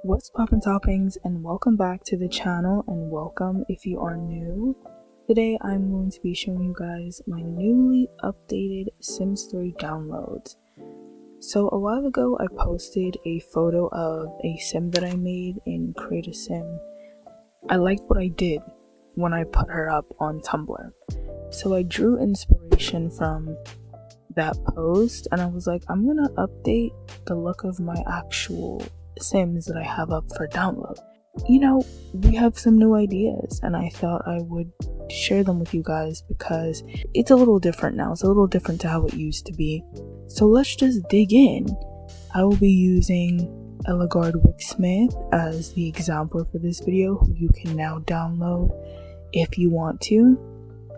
What's poppin' toppings, and welcome back to the channel, and welcome if you are new. Today I'm going to be showing you guys my newly updated Sims 3 downloads. So a while ago I posted a photo of a sim that I made in Create a Sim. I liked what I did when I put her up on Tumblr. So I drew inspiration from that post and I was like, I'm gonna update the look of my actual Sims that I have up for download. You know, we have some new ideas and I thought I would share them with you guys because it's a little different now. It's a little different to how it used to be. So let's just dig in. I will be using BUHHBYYYEEEE as the example for this video, who you can now download if you want to.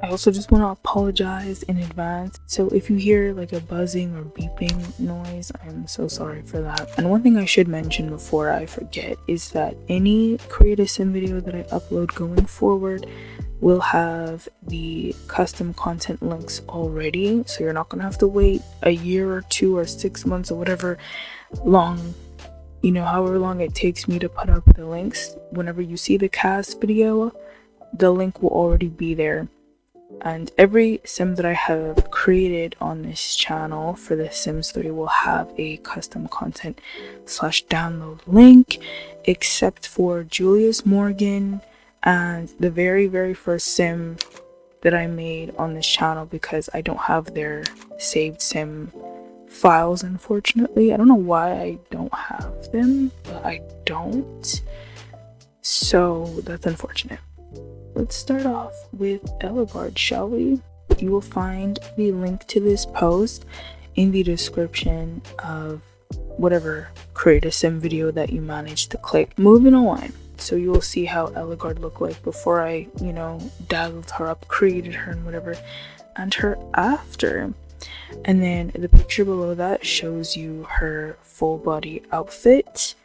I also just want to apologize in advance. So if you hear like a buzzing or beeping noise, I'm so sorry for that. And one thing I should mention before I forget is that any Create a Sim video that I upload going forward will have the custom content links already. So you're not going to have to wait a year or 2 or 6 months or whatever long, you know, however long it takes me to put up the links. Whenever you see the cast video, the link will already be there. And every sim that I have created on this channel for the Sims 3 will have a custom content / download link, except for Julius Morgan and the very first sim that I made on this channel, because I don't have their saved sim files, unfortunately. I don't know why I don't have them, but I don't. So that's unfortunate. Let's start off with Ellegaard, shall we? You will find the link to this post in the description of whatever Create a Sim video that you managed to click. Moving on, so you will see how Ellegaard looked like before I, you know, dazzled her up, created her and whatever, and her after. And then the picture below that shows you her full body outfit.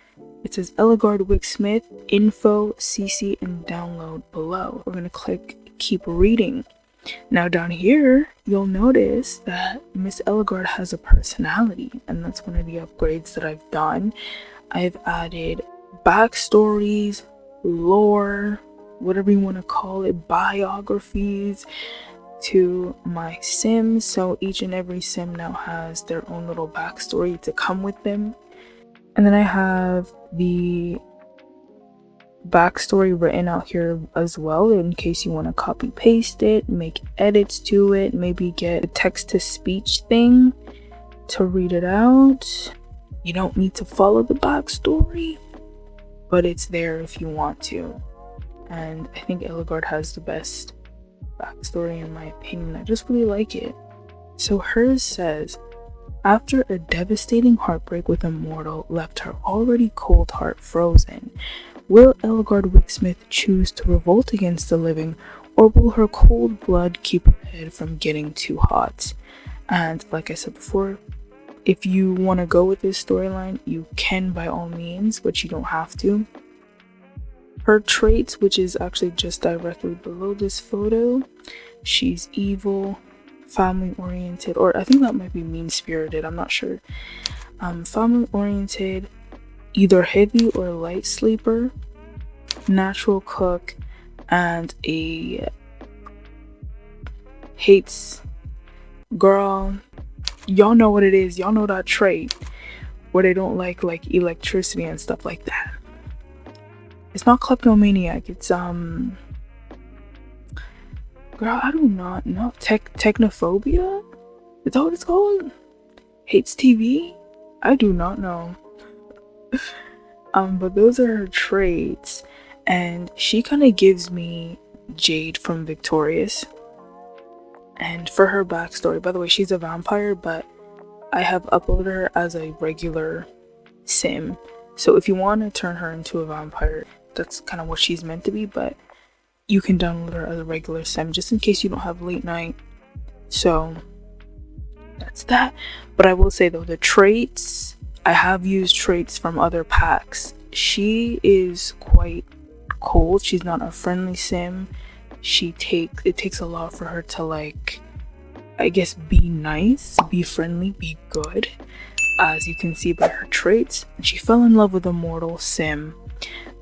It says BUHHBYYYEEEE, info, CC, and download below. We're going to click keep reading. Now down here, you'll notice that Miss Ellegaard has a personality, and that's one of the upgrades that I've done. I've added backstories, lore, whatever you want to call it, biographies to my Sims. So each and every Sim now has their own little backstory to come with them. And then I have the backstory written out here as well, in case you want to copy paste it, make edits to it, maybe get a text to speech thing to read it out. You don't need to follow the backstory, but it's there if you want to. And I think Ellegaard has the best backstory in my opinion. I just really like it. So hers says, after a devastating heartbreak with a mortal left her already cold heart frozen, will BUHHBYYYEEEE choose to revolt against the living, or will her cold blood keep her head from getting too hot? And like I said before, if you want to go with this storyline, you can by all means, but you don't have to. Her traits, which is actually just directly below this photo, she's evil, family oriented, or I think that might be mean spirited, I'm not sure. Family oriented, either heavy or light sleeper, natural cook, and a hates, girl, y'all know what it is, y'all know that trait where they don't like electricity and stuff like that. It's not kleptomaniac, it's girl, I do not know. Technophobia? Is that what it's called? Hates TV? I do not know. But those are her traits. And she kind of gives me Jade from Victorious. And for her backstory, by the way, she's a vampire, but I have uploaded her as a regular sim. So if you want to turn her into a vampire, that's kind of what she's meant to be, but you can download her as a regular sim just in case you don't have late night. So that's that. But I will say though, the traits, I have used traits from other packs. She is quite cold. She's not a friendly sim. It takes a lot for her to like I guess, be nice, be friendly, be good, as you can see by her traits. And she fell in love with a mortal sim,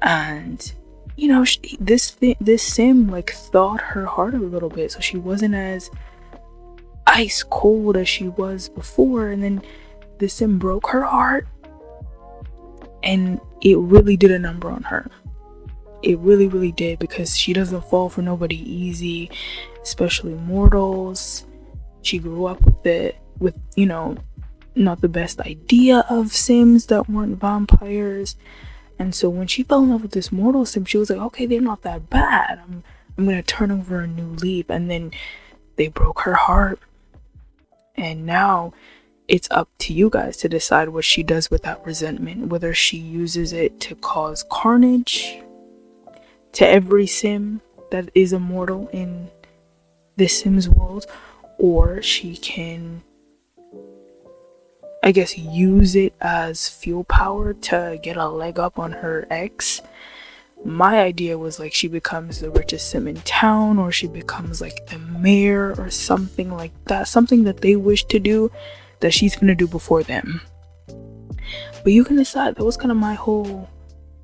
and you know, this sim like thawed her heart a little bit, so she wasn't as ice cold as she was before. And then the sim broke her heart, and it really did a number on her. It really did, because she doesn't fall for nobody easy, especially mortals. She grew up with you know, not the best idea of sims that weren't vampires. And so when she fell in love with this mortal sim, she was like, okay, they're not that bad. I'm gonna turn over a new leaf. And then they broke her heart, and now it's up to you guys to decide what she does with that resentment, whether she uses it to cause carnage to every sim that is immortal in the Sims world, or she can, I guess, use it as fuel power to get a leg up on her ex. My idea was like she becomes the richest sim in town, or she becomes like the mayor or something like that, something that they wish to do that she's gonna do before them. But you can decide. That was kind of my whole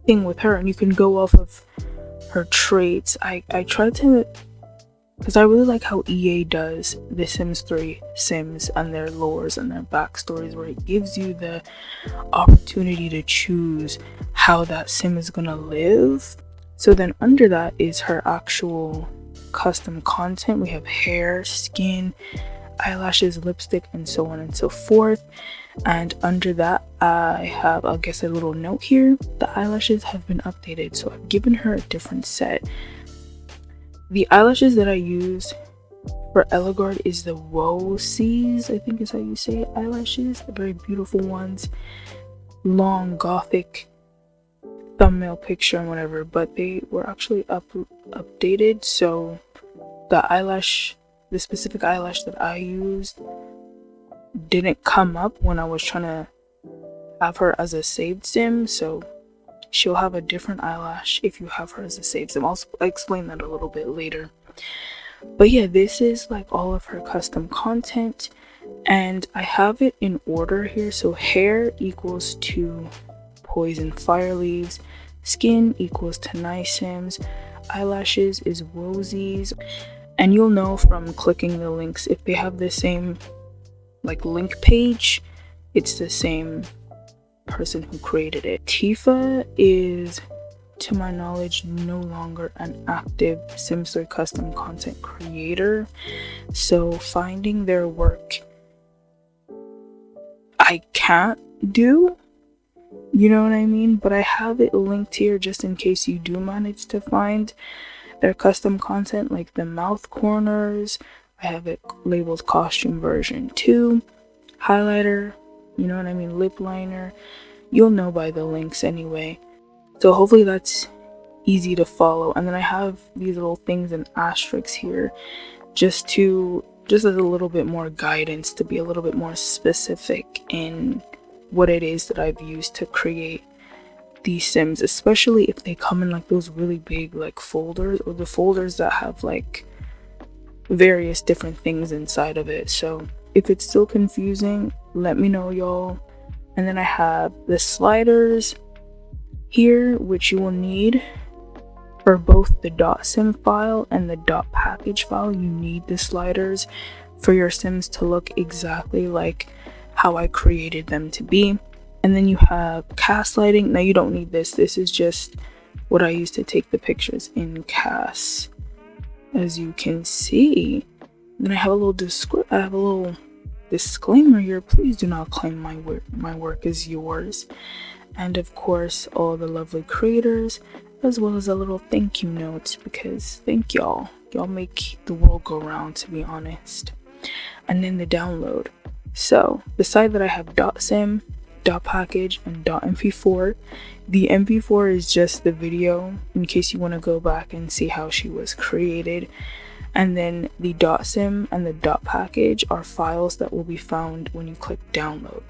thing with her, and you can go off of her traits. I tried to, because I really like how EA does the Sims 3 Sims and their lores and their backstories, where it gives you the opportunity to choose how that sim is gonna live. So then under that is her actual custom content. We have hair, skin, eyelashes, lipstick, and so on and so forth. And under that I have, I guess, a little note here. The eyelashes have been updated, so I've given her a different set. The eyelashes that I use for Eligard is the Wosees, I think is how you say it, eyelashes. They're very beautiful ones, long gothic thumbnail picture and whatever, but they were actually updated. So the specific eyelash that I used didn't come up when I was trying to have her as a saved sim, so she'll have a different eyelash if you have her as a saved sim. I'll explain that a little bit later. But yeah, this is like all of her custom content, and I have it in order here. So hair equals to poison fire leaves, skin equals to nice sims, eyelashes is Wosees. And you'll know from clicking the links if they have the same like link page, it's the same person who created it. Tifa is, to my knowledge, no longer an active Sims 3 custom content creator, so finding their work I can't do, you know what I mean? But I have it linked here just in case you do manage to find their custom content, like the mouth corners. I have it labeled costume version 2, highlighter, you know what I mean, lip liner. You'll know by the links anyway, so hopefully that's easy to follow. And then I have these little things and asterisks here just as a little bit more guidance, to be a little bit more specific in what it is that I've used to create these sims, especially if they come in like those really big like folders, or the folders that have like various different things inside of it. So if it's still confusing, let me know, y'all. And then I have the sliders here, which you will need for both the .sim file and the .package file. You need the sliders for your sims to look exactly like how I created them to be. And then you have cast lighting. Now you don't need this. This is just what I use to take the pictures in cast, as you can see. Then I have a little disclaimer here. Please do not claim my work is yours. And of course, all the lovely creators, as well as a little thank you note, because thank y'all. Y'all make the world go round, to be honest. And then the download. So beside that, I have .sim, .package, and .mp4. The mp4 is just the video, in case you want to go back and see how she was created. And then the .sim and the .package are files that will be found when you click download.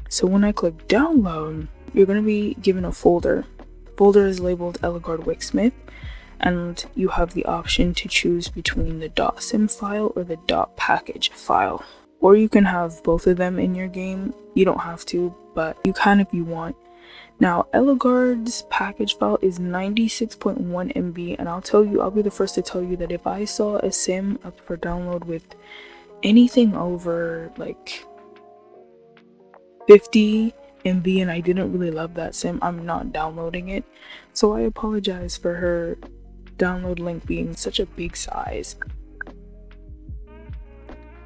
So when I click download, you're going to be given a folder. The folder is labeled Eligard Wicksmith, and you have the option to choose between the .sim file or the .package file. Or you can have both of them in your game. You don't have to, but you can if you want. Now, Eligard's package file is 96.1 MB, and I'll be the first to tell you that if I saw a sim up for download with anything over like 50 MB and I didn't really love that sim, I'm not downloading it. So I apologize for her download link being such a big size.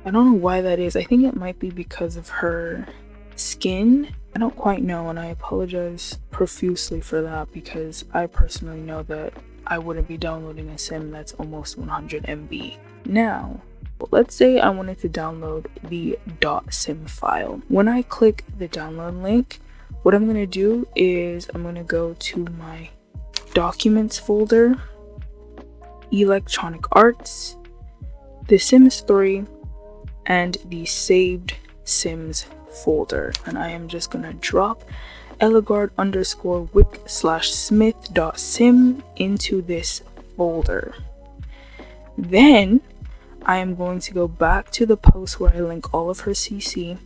I don't know why that is. I think it might be because of her skin. I don't quite know, and I apologize profusely for that because I personally know that I wouldn't be downloading a sim that's almost 100 MB. Now, let's say I wanted to download the .sim file. When I click the download link, what I'm going to do is I'm going to go to my Documents folder, Electronic Arts, The Sims 3, and the Saved Sims folder. And I am just going to drop Eligard_wick/smith.sim into this folder. Then I am going to go back to the post where I link all of her CC,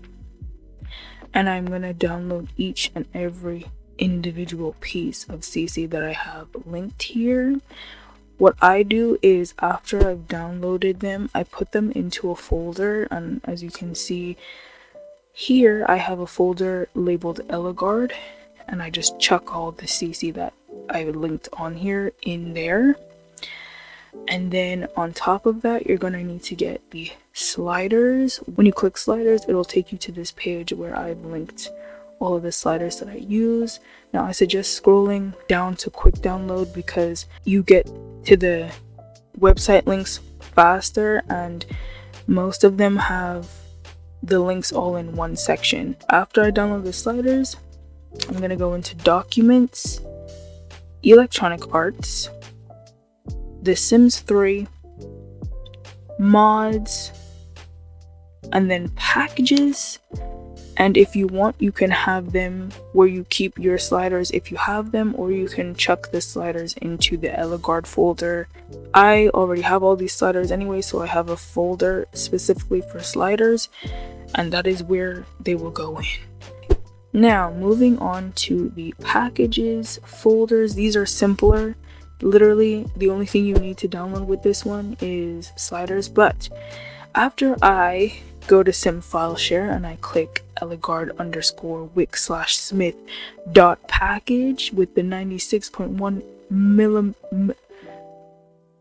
and I'm going to download each and every individual piece of CC that I have linked here. What I do is after I've downloaded them, I put them into a folder, and as you can see here, I have a folder labeled Eligard, and I just chuck all the CC that I linked on here in there. And then on top of that, you're going to need to get the sliders. When you click sliders, it'll take you to this page where I've linked all of the sliders that I use. Now I suggest scrolling down to quick download because you get to the website links faster, and most of them have the links all in one section. After I download the sliders, I'm going to go into Documents, Electronic Arts, The Sims 3, Mods, and then Packages. And if you want, you can have them where you keep your sliders if you have them, or you can chuck the sliders into the Eligard folder. I already have all these sliders anyway, so I have a folder specifically for sliders, and that is where they will go in. Now, moving on to the packages folders. These are simpler. Literally, the only thing you need to download with this one is sliders, but after I go to sim file share and I click Eligard_wick/smith.package with the 96.1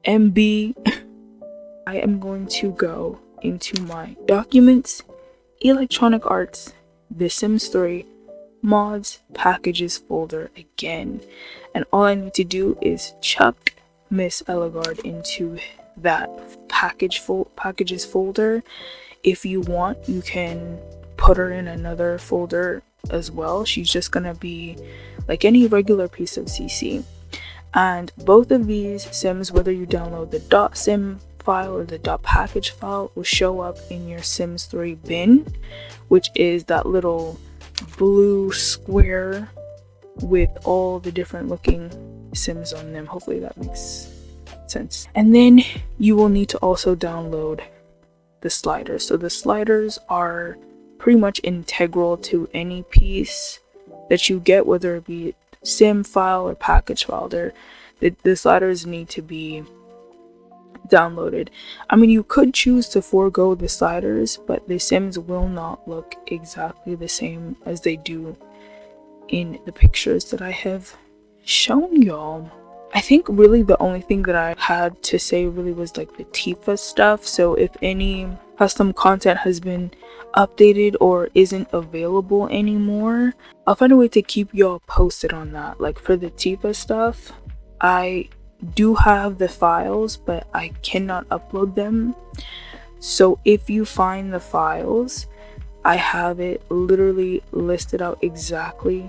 MB, I am going to go into my Documents, Electronic Arts, The Sims 3, Mods, Packages folder again, and all I need to do is chuck Miss Eligard into that packages folder. If you want, you can put her in another folder as well. She's just gonna be like any regular piece of CC. And both of these sims, whether you download the .sim file or the .package file, will show up in your Sims 3 bin, which is that little blue square with all the different looking sims on them. Hopefully that makes sense. And then you will need to also download the sliders. So the sliders are pretty much integral to any piece that you get, whether it be sim file or package file. The sliders need to be downloaded. I mean, you could choose to forego the sliders, but the sims will not look exactly the same as they do in the pictures that I have shown y'all. I think really the only thing that I had to say really was like the Tifa stuff. So if any custom content has been updated or isn't available anymore, I'll find a way to keep y'all posted on that. Like for the Tifa stuff, I do have the files, but I cannot upload them. So if you find the files, I have it literally listed out exactly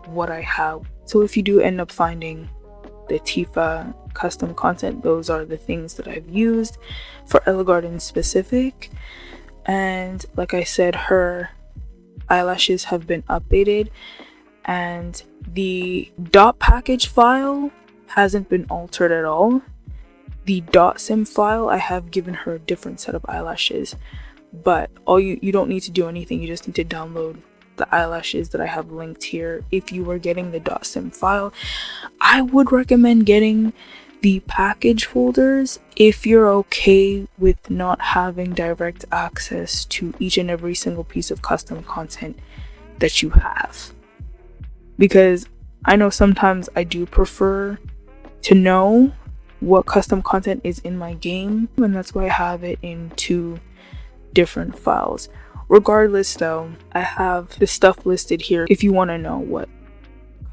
what I have. So if you do end up finding the Tifa custom content, those are the things that I've used for Eligard in specific. And like I said, her eyelashes have been updated, and the .package file hasn't been altered at all. The .sim file, I have given her a different set of eyelashes, but you don't need to do anything. You just need to download the eyelashes that I have linked here. If you were getting the .sim file, I would recommend getting the package folders if you're okay with not having direct access to each and every single piece of custom content that you have, because I know sometimes I do prefer to know what custom content is in my game, and that's why I have it in 2 different files. Regardless though, I have the stuff listed here if you want to know what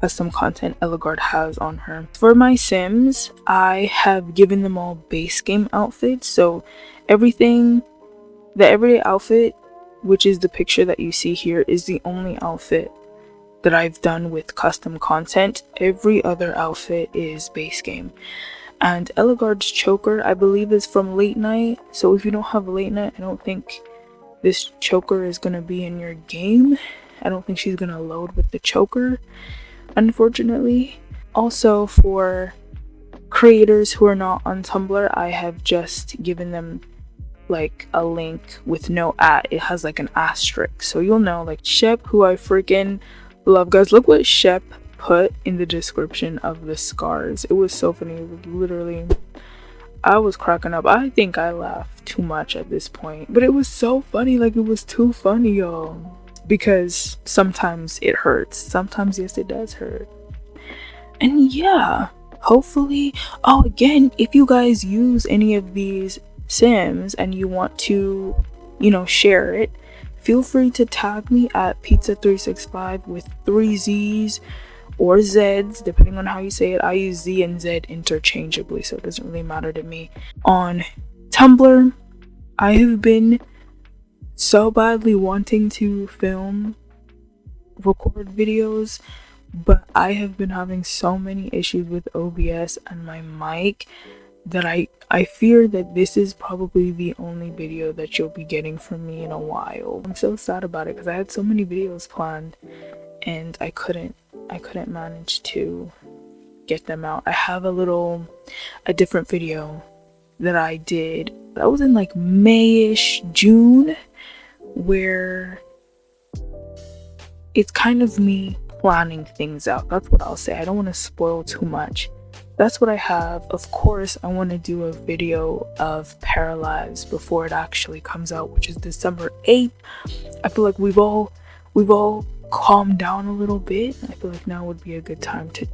custom content Eligard has on her. For my Sims, I have given them all base game outfits, so everything, the everyday outfit, which is the picture that you see here, is the only outfit that I've done with custom content. Every other outfit is base game. And Eligard's choker, I believe, is from late night, so if you don't have late night, I don't think this choker is gonna be in your game. I don't think she's gonna load with the choker, unfortunately. Also, for creators who are not on Tumblr, I have just given them like a link with no @ it has like an asterisk, so you'll know. Like Shep, who I freaking love, guys, look what Shep put in the description of the scars. It was so funny. It was literally, I was cracking up. I think I laughed too much at this point, but it was so funny. Like, it was too funny, y'all, because sometimes it hurts. Sometimes, yes, it does hurt. And yeah, hopefully, oh, again, if you guys use any of these Sims and you want to, you know, share it, feel free to tag me at pizza365 with 3 Z's or Z's, depending on how you say it. I use Z and Z interchangeably, so it doesn't really matter to me. On Tumblr, I have been so badly wanting to record videos, but I have been having so many issues with OBS and my mic that I fear that this is probably the only video that you'll be getting from me in a while. I'm so sad about it because I had so many videos planned and I couldn't manage to get them out. I have a different video that I did that was in like May-ish, June, where it's kind of me planning things out. That's what I'll say. I don't want to spoil too much. That's what I have. Of course, I want to do a video of Paralyzed before it actually comes out, which is December 8th. I feel like we've all calmed down a little bit. I feel like now would be a good time to,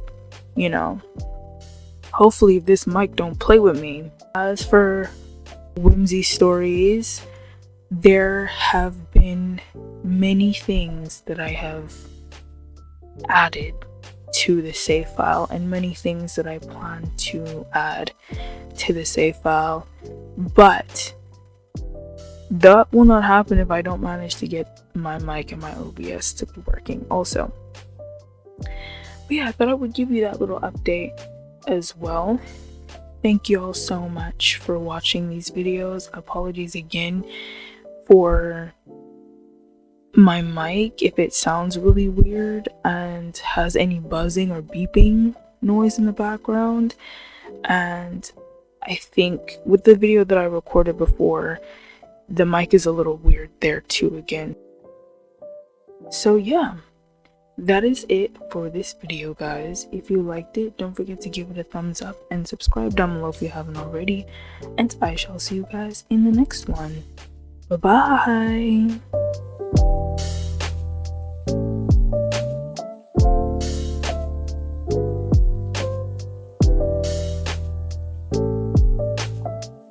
you know, hopefully if this mic don't play with me. As for whimsy stories, there have been many things that I have added to the save file and many things that I plan to add to the save file, but that will not happen if I don't manage to get my mic and my OBS to be working also. But yeah, I thought I would give you that little update as well. Thank you all so much for watching these videos. Apologies again for my mic if it sounds really weird and has any buzzing or beeping noise in the background. And I think with the video that I recorded before, the mic is a little weird there too again. So yeah, that is it for this video, guys. If you liked it, don't forget to give it a thumbs up and subscribe down below if you haven't already, and I shall see you guys in the next one. Bye bye.